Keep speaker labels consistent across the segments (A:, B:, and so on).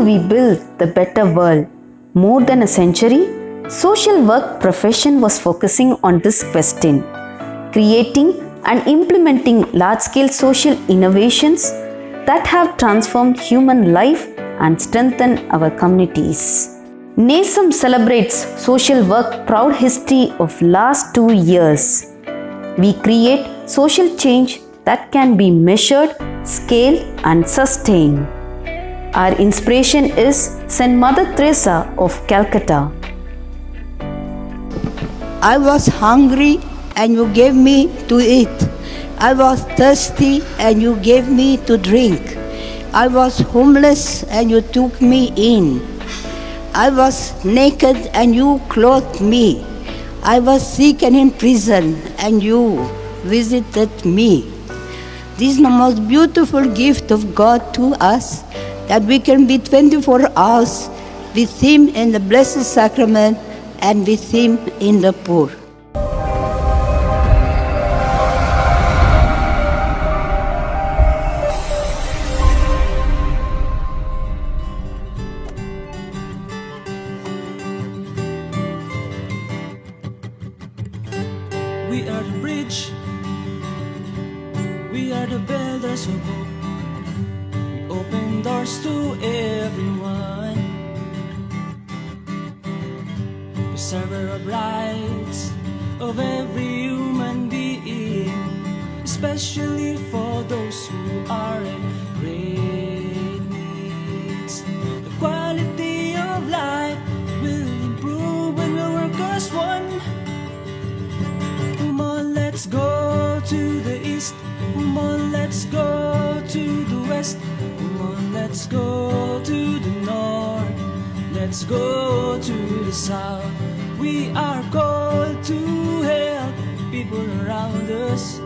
A: we build the better world? More than a century, social work profession was focusing on this question, creating and implementing large-scale social innovations that have transformed human life and strengthened our communities. NASEM celebrates social work proud history of last 2 years. We create social change that can be measured, scaled and sustained. Our inspiration is Saint Mother Teresa of Calcutta.
B: I was hungry and you gave me to eat. I was thirsty and you gave me to drink. I was homeless and you took me in. I was naked and you clothed me. I was sick and in prison and you visited me. This is the most beautiful gift of God to us, that we can be 24 hours with Him in the Blessed Sacrament and with Him in the poor.
C: We are the bridge, we are the builders of hope. We open doors to everyone, preserver of rights of every human being, especially for those who are in great needs. The quality of life will improve when the workers one. Let's go to the east, come on, let's go to the west, come on, let's go to the north, let's go to the south. We are called to help people around us,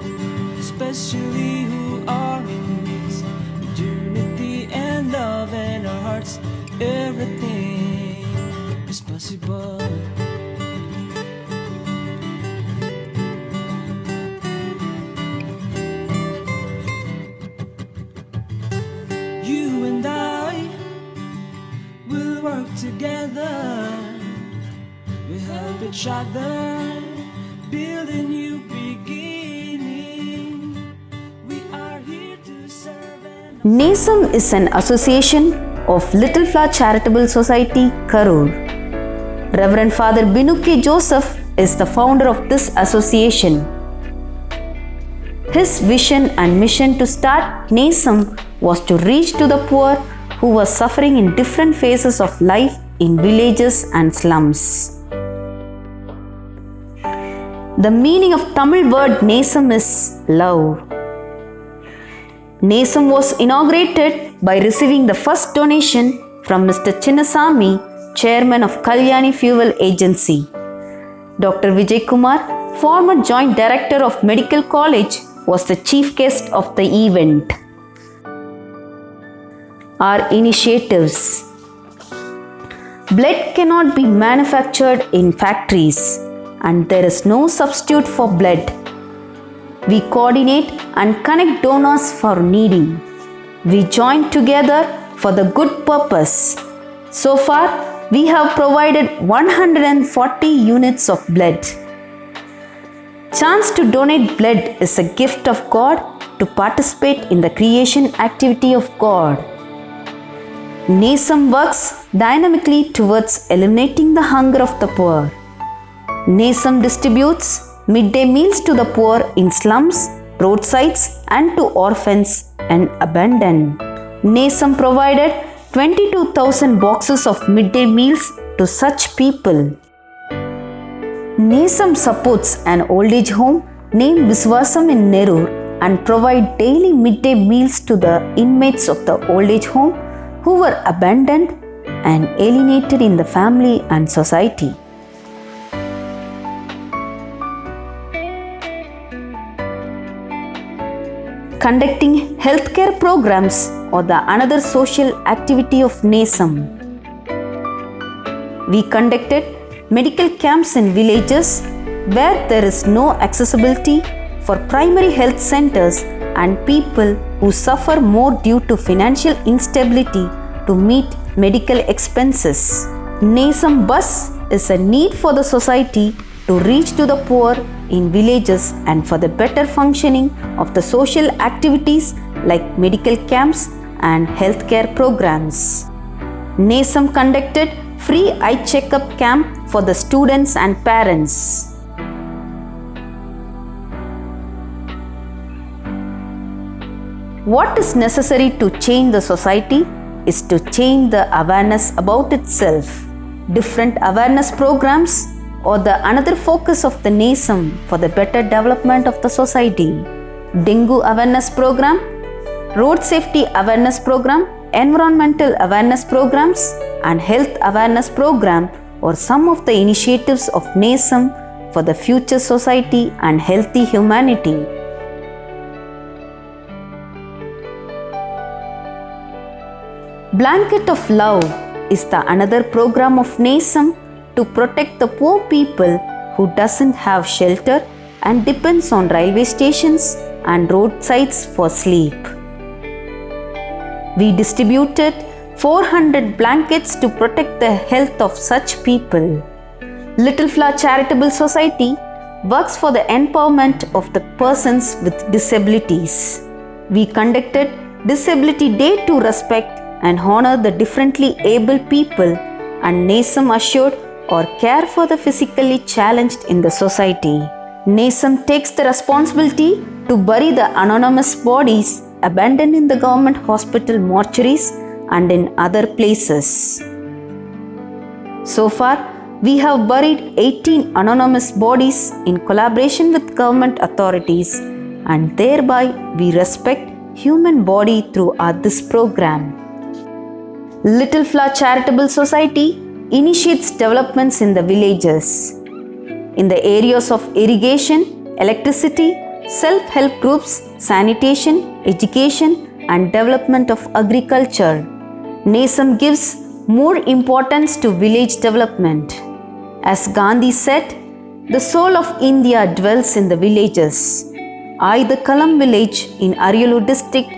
C: especially who are in need. With unity and love in our hearts, everything is possible. You and I will work together. We help each other build a new beginning. We are here to serve.
A: NASEM is an association of Little Flower Charitable Society, Karur. Reverend Father Binuke Joseph is the founder of this association. His vision and mission to start NASEM was to reach to the poor who were suffering in different phases of life in villages and slums. The meaning of Tamil word NASEM is love. NASEM was inaugurated by receiving the first donation from Mr. Chinnasamy, Chairman of Kalyani Fuel Agency. Dr. Vijay Kumar, former Joint Director of Medical College, was the chief guest of the event. Our initiatives. Blood cannot be manufactured in factories, and there is no substitute for blood. We coordinate and connect donors for needy. We join together for the good purpose. So far, we have provided 140 units of blood. Chance to donate blood is a gift of God to participate in the creation activity of God. NASEM works dynamically towards eliminating the hunger of the poor. NASEM distributes midday meals to the poor in slums, roadsides and to orphans and abandoned. NASEM provided 22,000 boxes of midday meals to such people. NASEM supports an old age home named Viswasam in Nerur and provide daily midday meals to the inmates of the old age home who were abandoned and alienated in the family and society. Conducting healthcare programs or the another social activity of NASEM. We conducted medical camps in villages where there is no accessibility for primary health centers and people who suffer more due to financial instability to meet medical expenses. NASAM bus is a need for the society to reach to the poor in villages and for the better functioning of the social activities like medical camps and healthcare programs. NASAM conducted free eye checkup camp for the students and parents. What is necessary to change the society is to change the awareness about itself. Different awareness programs or the another focus of the NASAM for the better development of the society. Dengue awareness program, road safety awareness program, environmental awareness programs and health awareness program are some of the initiatives of NASAM for the future society and healthy humanity. Blanket of Love is the another program of NASAM to protect the poor people who doesn't have shelter and depends on railway stations and roadsides for sleep. We distributed 400 blankets to protect the health of such people. Little Flower Charitable Society works for the empowerment of the persons with disabilities. We conducted Disability Day to respect and honor the differently able people and NASAM assured or care for the physically challenged in the society. NASAM takes the responsibility to bury the anonymous bodies abandoned in the government hospital mortuaries and in other places. So far, we have buried 18 anonymous bodies in collaboration with government authorities and thereby we respect human body throughout this program. Little Flower Charitable Society initiates developments in the villages. In the areas of irrigation, electricity, self-help groups, sanitation, education and development of agriculture. NASAM gives more importance to village development. As Gandhi said, the soul of India dwells in the villages. Aidakalam village in Ariyalur district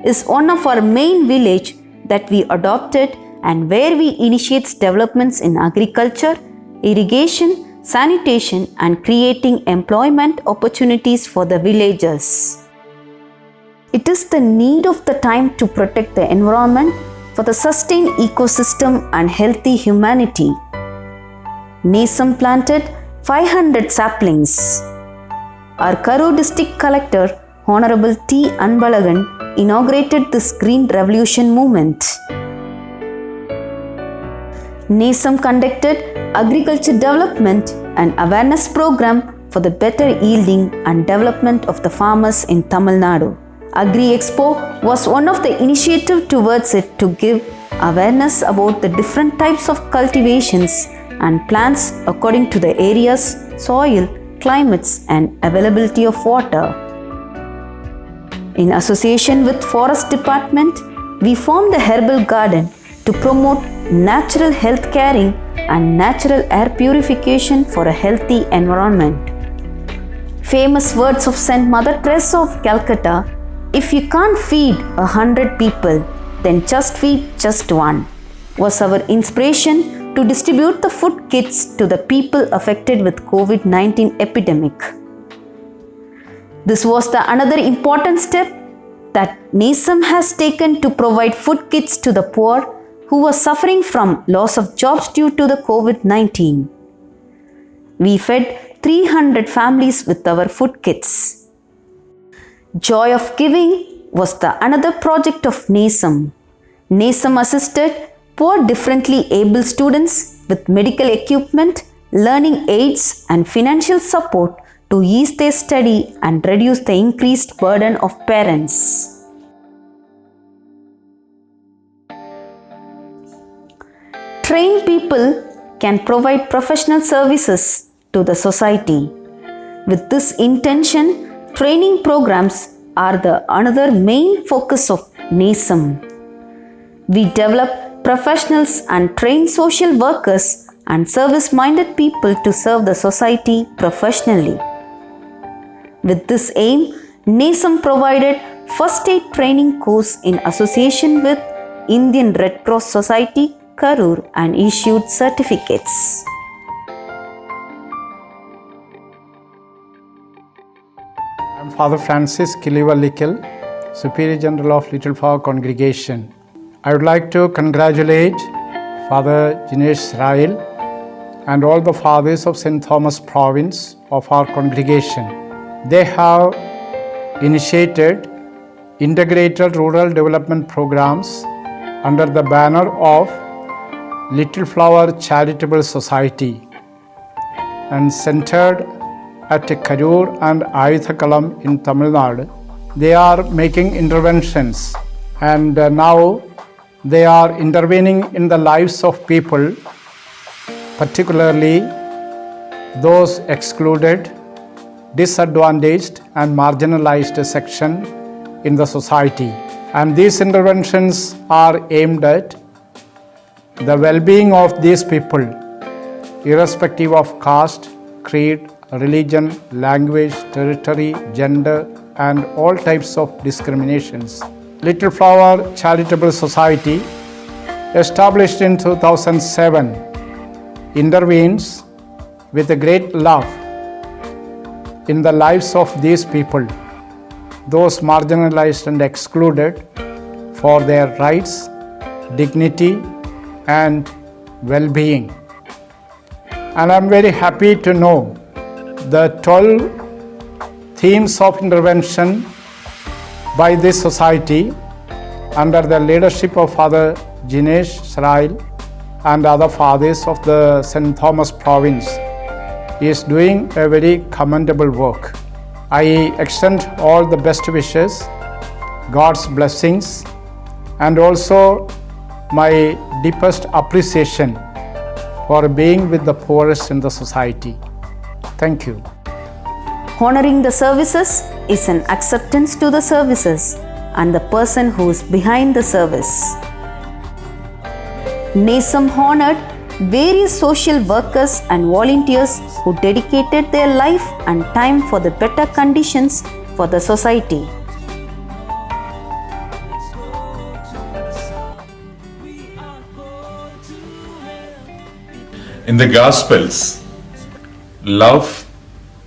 A: is one of our main village that we adopted and where we initiate developments in agriculture, irrigation, sanitation and creating employment opportunities for the villagers. It is the need of the time to protect the environment for the sustained ecosystem and healthy humanity. NASAM planted 500 saplings. Our Karur district collector, Honorable T. Anbalagan, inaugurated this Green Revolution movement. NASAM conducted agriculture development and awareness program for the better yielding and development of the farmers in Tamil Nadu. Agri Expo was one of the initiatives towards it to give awareness about the different types of cultivations and plants according to the areas, soil, climates and availability of water. In association with Forest Department, we formed the Herbal Garden to promote natural health caring and natural air purification for a healthy environment. Famous words of Saint Mother Teresa of Calcutta, if you can't feed 100 people, then just feed just one, was our inspiration to distribute the food kits to the people affected with COVID-19 epidemic. This was the another important step that NASAM has taken to provide food kits to the poor who were suffering from loss of jobs due to the COVID-19. We fed 300 families with our food kits. Joy of Giving was the another project of NASAM. NASAM assisted poor differently able students with medical equipment, learning aids and financial support to ease their study and reduce the increased burden of parents. Trained people can provide professional services to the society. With this intention, training programs are the another main focus of NASAM. We develop professionals and train social workers and service-minded people to serve the society professionally. With this aim, NASAM provided first aid training course in association with Indian Red Cross Society, Karur, and issued certificates.
D: I am Father Francis Kilivallikal, Superior General of Little Flower Congregation. I would like to congratulate Father Jinesh Rail and all the fathers of St. Thomas Province of our congregation. They have initiated integrated rural development programs under the banner of Little Flower Charitable Society and centered at Karur and Ayuthakalam in Tamil Nadu. They are making interventions and now they are intervening in the lives of people, particularly those excluded, disadvantaged and marginalized section in the society. And these interventions are aimed at the well-being of these people, irrespective of caste, creed, religion, language, territory, gender, and all types of discriminations. Little Flower Charitable Society, established in 2007, intervenes with a great love in the lives of these people, those marginalized and excluded, for their rights, dignity, and well-being. And I'm very happy to know the 12 themes of intervention by this society under the leadership of Father Jinesh Srail and other fathers of the St. Thomas Province is doing a very commendable work. I extend all the best wishes, God's blessings, and also my deepest appreciation for being with the poorest in the society. Thank you.
A: Honoring the services is an acceptance to the services and the person who is behind the service. NASEM honored various social workers and volunteers who dedicated their life and time for the better conditions for the society.
E: In the Gospels, love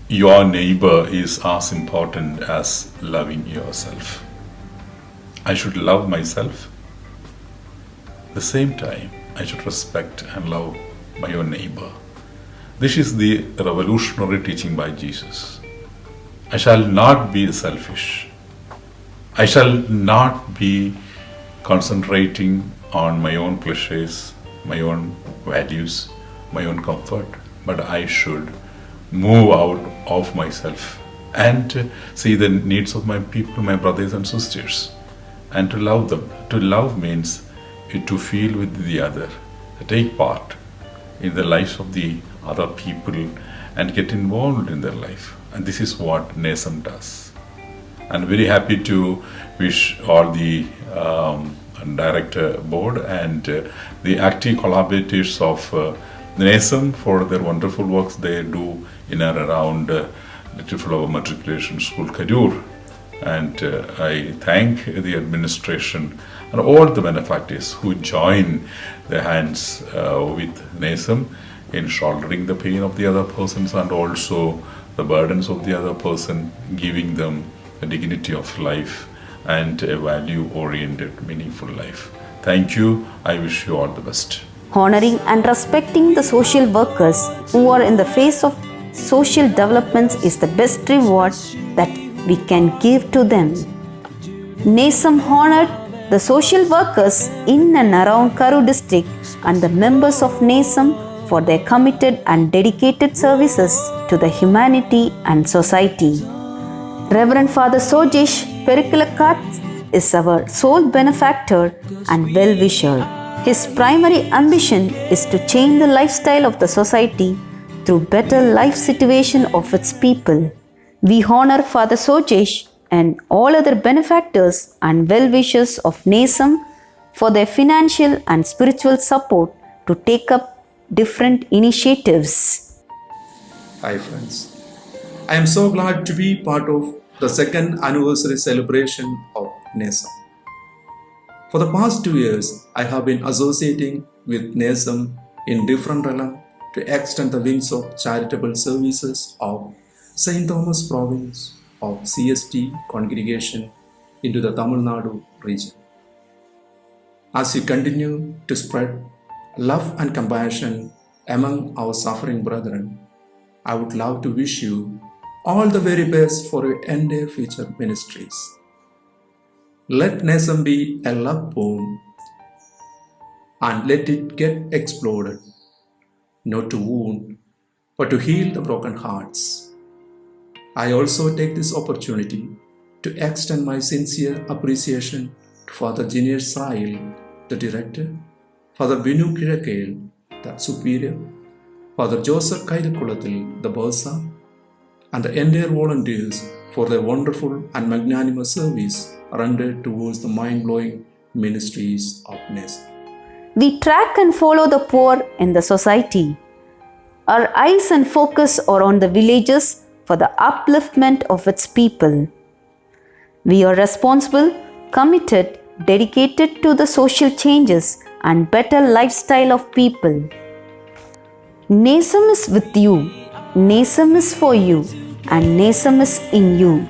E: your neighbor is as important as loving yourself. I should love myself. At the same time, I should respect and love my own neighbor. This is the revolutionary teaching by Jesus. I shall not be selfish. I shall not be concentrating on my own pleasures, my own values, my own comfort, but I should move out of myself and see the needs of my people, my brothers and sisters, and to love them. To love means to feel with the other, to take part in the lives of the other people and get involved in their life. And this is what NASEM does. I'm very happy to wish all the director board and the active collaborators of NASEM for their wonderful works they do in and around Little Flower Matriculation School, Karur. And I thank the administration and all the benefactors who join their hands with NASEM in shouldering the pain of the other persons and also the burdens of the other person, giving them a dignity of life and a value-oriented, meaningful life. Thank you. I wish you all the best.
A: Honoring and respecting the social workers who are in the face of social developments is the best reward that we can give to them. NASEM honored the social workers in and around Karur district and the members of NASEM for their committed and dedicated services to the humanity and society. Reverend Father Sojesh Perikilakat is our sole benefactor and well-wisher. His primary ambition is to change the lifestyle of the society through better life situation of its people. We honor Father Sojesh and all other benefactors and well-wishers of NASEM for their financial and spiritual support to take up different initiatives.
F: Hi friends, I am so glad to be part of the second anniversary celebration of NASEM. For the past 2 years, I have been associating with NESM in different realms to extend the wings of charitable services of St. Thomas Province of CST congregation into the Tamil Nadu region. As you continue to spread love and compassion among our suffering brethren, I would love to wish you all the very best for your entire future ministries. Let NESM be a love bomb and let it get exploded, not to wound, but to heal the broken hearts. I also take this opportunity to extend my sincere appreciation to Father Jinesh Sahil, the director, Father Binu Kirakale, the superior, Father Joseph Kaidakulathil, the bursar, and the entire volunteers for their wonderful and magnanimous service rendered towards the mind-blowing ministries of NESM.
A: We track and follow the poor in the society. Our eyes and focus are on the villages for the upliftment of its people. We are responsible, committed, dedicated to the social changes and better lifestyle of people. NESM is with you, NESM is for you, and NESM is in you.